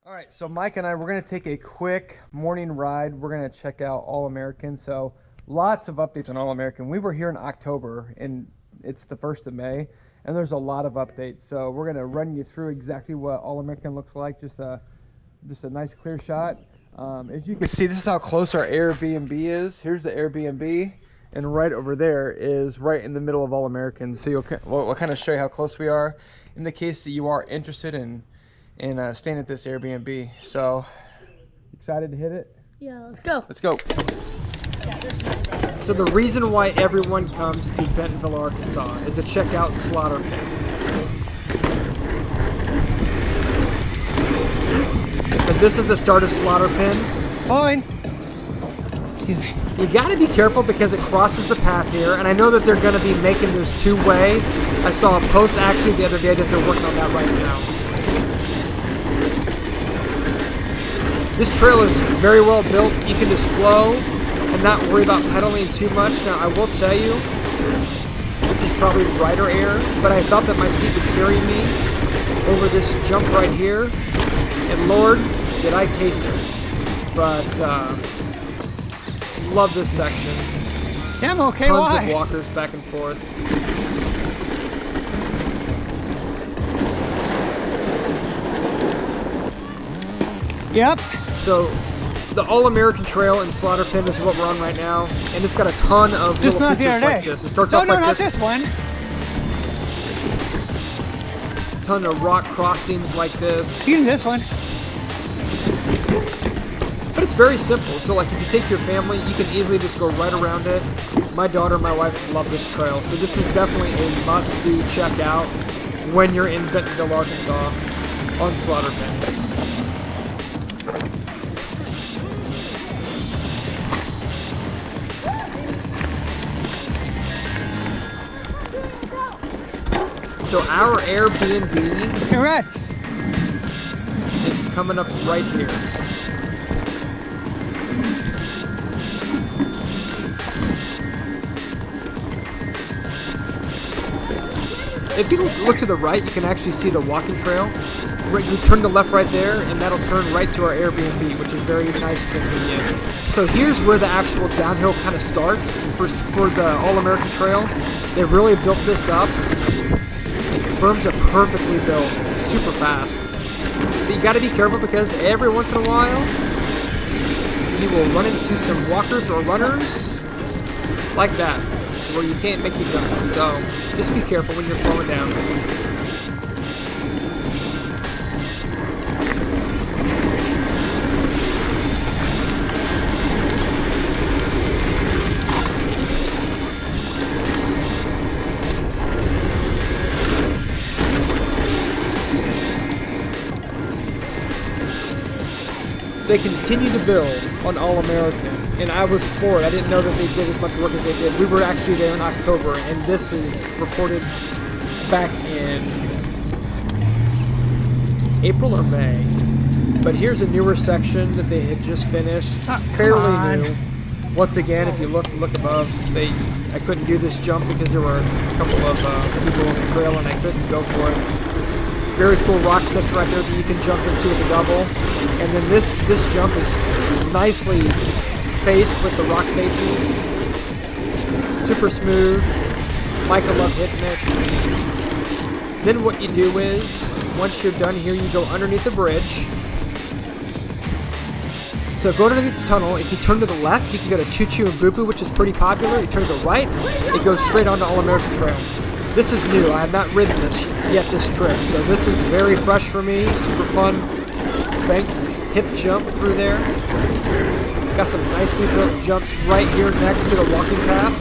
All right, so Mike and I, we're going to take a quick morning ride. We're going to check out All American. So lots of updates on All American. We were here in October, and it's the 1st of May, and there's a lot of updates. So we're going to run you through exactly what All American looks like, just a nice clear shot. As you can see, this is how close our Airbnb is. Here's the Airbnb, and right over there is right in the middle of All American. So we'll kind of show you how close we are in the case that you are interested in staying at this Airbnb. So, excited to hit it? Yeah, let's go. Let's go. So the reason why everyone comes to Bentonville, Arkansas is to check out Slaughter Pit. But this is the start of Slaughter Pin. Fine. You gotta be careful because it crosses the path here, and I know that they're gonna be making this two-way. I saw a post actually the other day that they're working on that right now. This trail is very well built. You can just flow and not worry about pedaling too much. Now, I will tell you, this is probably rider error, but I thought that my speed would carry me over this jump right here. And Lord, did I case it. But, love this section. Yeah, I'm okay. Tons Why? of walkers back and forth. Yep. So, the All-American Trail in Slaughter Pin is what we're on right now, and it's got a ton of Just little not the features other like day. this. It starts No, off no, like not this. this one. Ton of rock crossings like this. Use this one. But it's very simple. So, like, if you take your family, you can easily just go right around it. My daughter and my wife love this trail, so this is definitely a must-do check out when you're in Bentonville, Arkansas on Slaughter Pin. So our Airbnb Correct. is coming up right here. If you look to the right, you can actually see the walking trail. You turn to the left right there, and that'll turn right to our Airbnb, which is very nice and convenient. So here's where the actual downhill kind of starts for the All-American Trail. They really built this up. Berms are perfectly built, super fast. But you gotta be careful because every once in a while, you will run into some walkers or runners like that, where you can't make the jump. So just be careful when you're flowing down. They continue to build on All-American, and I was floored. I didn't know that they did as much work as they did. We were actually there in October, and this is reported back in April or May. But here's a newer section that they had just finished, fairly new. Once again, if you look above, I couldn't do this jump because there were a couple of people on the trail, and I couldn't go for it. Very cool rock section right there that you can jump into with a double. And then this jump is nicely faced with the rock faces. Super smooth. Micah loved hitting it. Then what you do is, once you're done here, you go underneath the bridge. So go underneath the tunnel. If you turn to the left, you can go to Choo Choo and Boo Boo, which is pretty popular. You turn to the right, it goes straight onto All-American Trail. This is new. I have not ridden this yet this trip, so this is very fresh for me. Super fun bank hip jump through there. Got some nicely built jumps right here next to the walking path.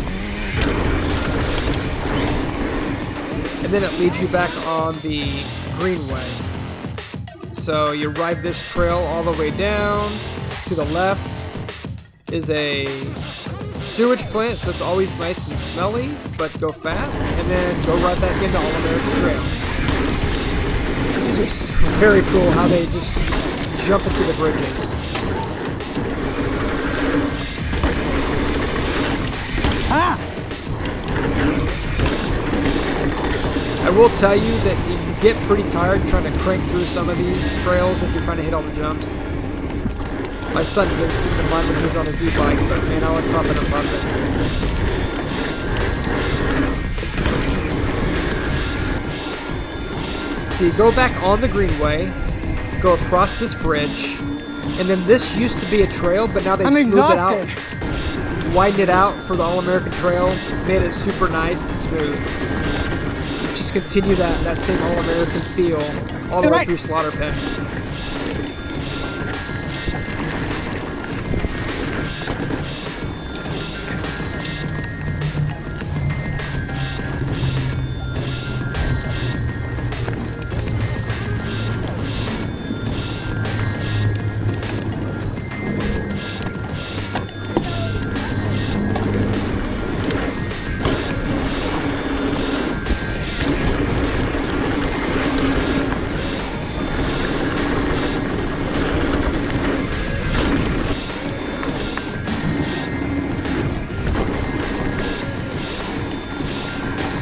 And then it leads you back on the greenway. So you ride this trail all the way down. To the left is a sewage plant, so it's always nice and smelly, but go fast, and then go right back into All-American Trail. These are very cool how they just jump into the bridges. I will tell you that you get pretty tired trying to crank through some of these trails if you're trying to hit all the jumps. My son didn't seem to mind when he was on his e-bike, but man, I was hopping above it. So you go back on the greenway, go across this bridge, and then this used to be a trail, but now they've smoothed it out, widened it out for the All-American Trail, made it super nice and smooth. Just continue that same All-American feel all the way through Slaughter Pit.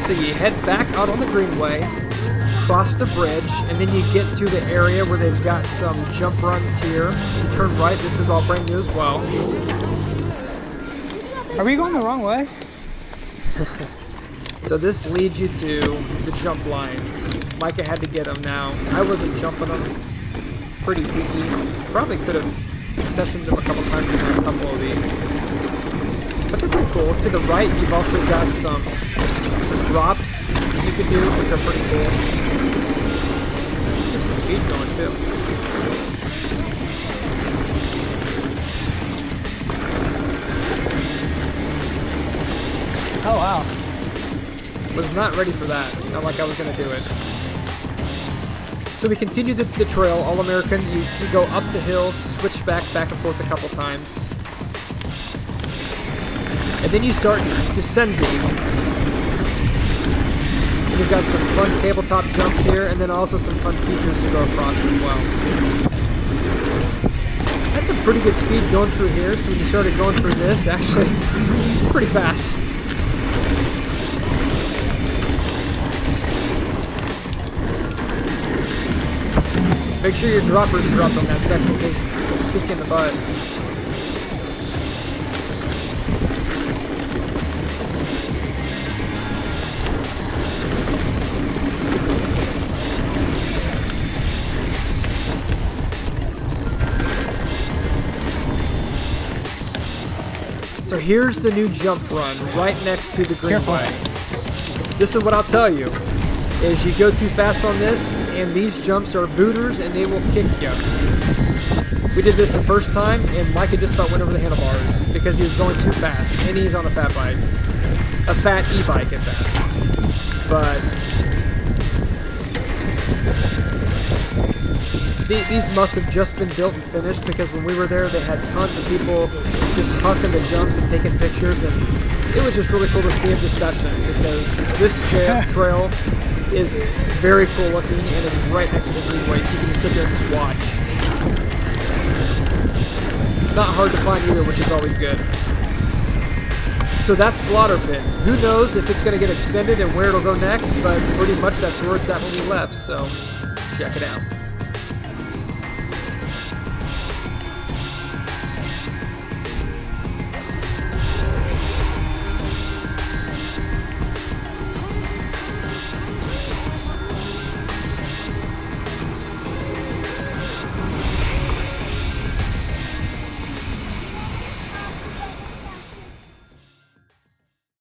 So you head back out on the greenway, cross the bridge, and then you get to the area where they've got some jump runs here. You turn right, this is all brand new as well. Are we going the wrong way? So this leads you to the jump lines. Micah had to get them now. I wasn't jumping them. Pretty peaky. Probably could have sessioned them a couple times in a couple of these. But they're pretty cool. To the right, you've also got some drops you can do, which are pretty cool. Get some speed going too. Oh, wow. Was not ready for that. Not like I was going to do it. So we continue the trail, All-American. You go up the hill, switch back and forth a couple times. And then you start descending. And you've got some fun tabletop jumps here, and then also some fun features to go across as well. That's some pretty good speed going through here, so when you started going through this, actually, it's pretty fast. Make sure your droppers drop on that section because you'll kick in the butt. So here's the new jump run right next to the greenway. This is what I'll tell you, is you go too fast on this and these jumps are booters and they will kick you. We did this the first time and Micah just about went over the handlebars because he was going too fast and he's on a fat bike. A fat e-bike at that. But these must have just been built and finished because when we were there they had tons of people just hucking the jumps and taking pictures, and it was just really cool to see in this session because this trail is very cool looking and it's right next to the greenway, so you can just sit there and just watch. Not hard to find either, which is always good. So that's Slaughter Pit. Who knows if it's going to get extended and where it'll go next, but pretty much that's where it's at when we left, so check it out.